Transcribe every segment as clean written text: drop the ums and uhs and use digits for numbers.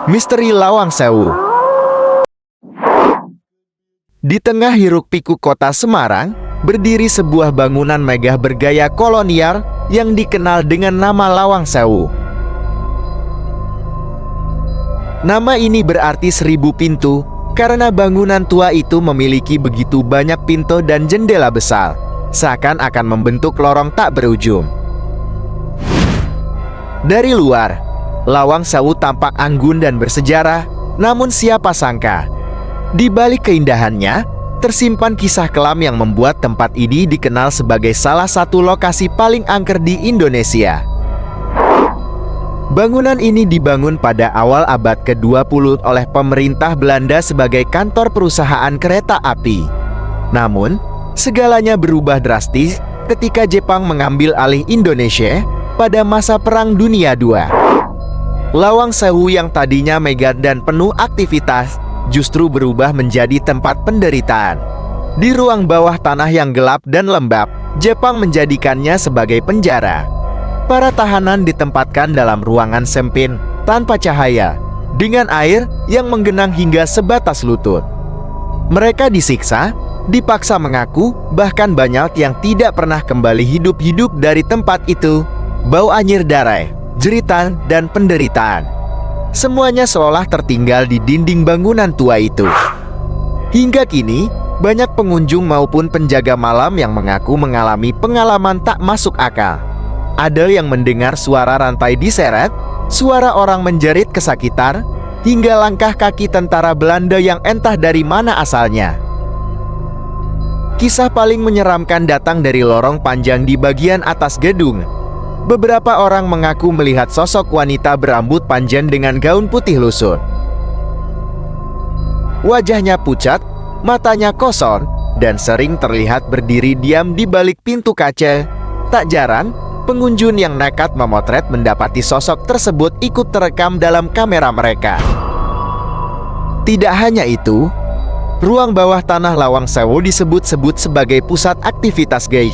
Misteri Lawang Sewu. Di tengah hiruk-pikuk kota Semarang, berdiri sebuah bangunan megah bergaya kolonial yang dikenal dengan nama Lawang Sewu. Nama ini berarti 1000 pintu, karena bangunan tua itu memiliki begitu banyak pintu dan jendela besar, seakan-akan membentuk lorong tak berujung. Dari luar, Lawang Sewu tampak anggun dan bersejarah, namun siapa sangka, di balik keindahannya, tersimpan kisah kelam yang membuat tempat ini dikenal sebagai salah satu lokasi paling angker di Indonesia. Bangunan ini dibangun pada awal abad ke-20 oleh pemerintah Belanda sebagai kantor perusahaan kereta api. Namun, segalanya berubah drastis ketika Jepang mengambil alih Indonesia pada masa Perang Dunia II. Lawang Sewu yang tadinya megah dan penuh aktivitas, justru berubah menjadi tempat penderitaan. Di ruang bawah tanah yang gelap dan lembab, Jepang menjadikannya sebagai penjara. Para tahanan ditempatkan dalam ruangan sempit, tanpa cahaya, dengan air yang menggenang hingga sebatas lutut. Mereka disiksa, dipaksa mengaku, bahkan banyak yang tidak pernah kembali hidup-hidup dari tempat itu. Bau anyir darah, jeritan, dan penderitaan. Semuanya seolah tertinggal di dinding bangunan tua itu. Hingga kini, banyak pengunjung maupun penjaga malam yang mengaku mengalami pengalaman tak masuk akal. Ada yang mendengar suara rantai diseret, suara orang menjerit kesakitan, hingga langkah kaki tentara Belanda yang entah dari mana asalnya. Kisah paling menyeramkan datang dari lorong panjang di bagian atas gedung. Beberapa orang mengaku melihat sosok wanita berambut panjang dengan gaun putih lusut. Wajahnya pucat, matanya kosong, dan sering terlihat berdiri diam di balik pintu kaca. Tak jarang, pengunjung yang nekat memotret mendapati sosok tersebut ikut terekam dalam kamera mereka. Tidak hanya itu, ruang bawah tanah Lawang Sewu disebut-sebut sebagai pusat aktivitas gay.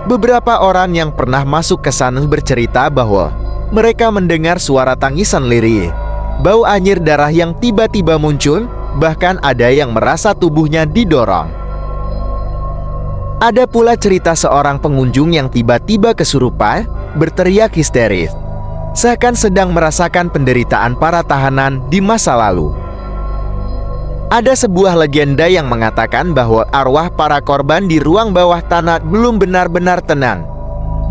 Beberapa orang yang pernah masuk ke sana bercerita bahwa mereka mendengar suara tangisan lirih, bau anyir darah yang tiba-tiba muncul, bahkan ada yang merasa tubuhnya didorong. Ada pula cerita seorang pengunjung yang tiba-tiba kesurupan, berteriak histeris, seakan sedang merasakan penderitaan para tahanan di masa lalu. Ada sebuah legenda yang mengatakan bahwa arwah para korban di ruang bawah tanah belum benar-benar tenang.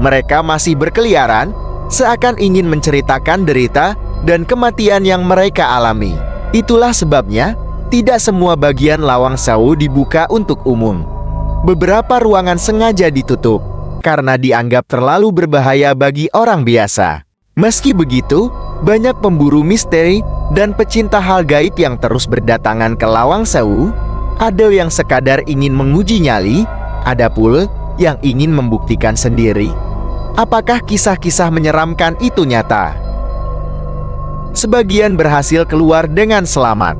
Mereka masih berkeliaran, seakan ingin menceritakan derita dan kematian yang mereka alami. Itulah sebabnya, tidak semua bagian Lawang Sewu dibuka untuk umum. Beberapa ruangan sengaja ditutup, karena dianggap terlalu berbahaya bagi orang biasa. Meski begitu, banyak pemburu misteri dan pecinta hal gaib yang terus berdatangan ke Lawang Sewu. Ada yang sekadar ingin menguji nyali, ada pula yang ingin membuktikan sendiri apakah kisah-kisah menyeramkan itu nyata. Sebagian berhasil keluar dengan selamat,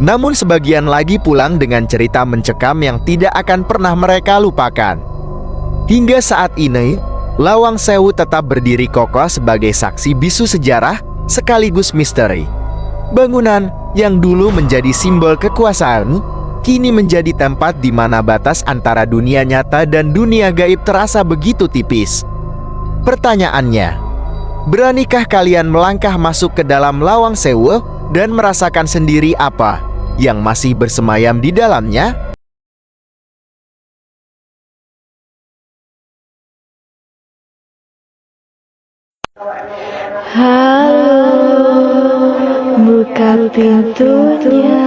namun sebagian lagi pulang dengan cerita mencekam yang tidak akan pernah mereka lupakan. Hingga saat ini, Lawang Sewu tetap berdiri kokoh sebagai saksi bisu sejarah sekaligus misteri. Bangunan yang dulu menjadi simbol kekuasaan, kini menjadi tempat di mana batas antara dunia nyata dan dunia gaib terasa begitu tipis. Pertanyaannya, beranikah kalian melangkah masuk ke dalam Lawang Sewu dan merasakan sendiri apa yang masih bersemayam di dalamnya? Halo, buka pintunya,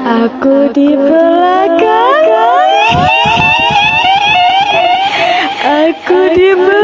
aku di belakang, aku di belakang.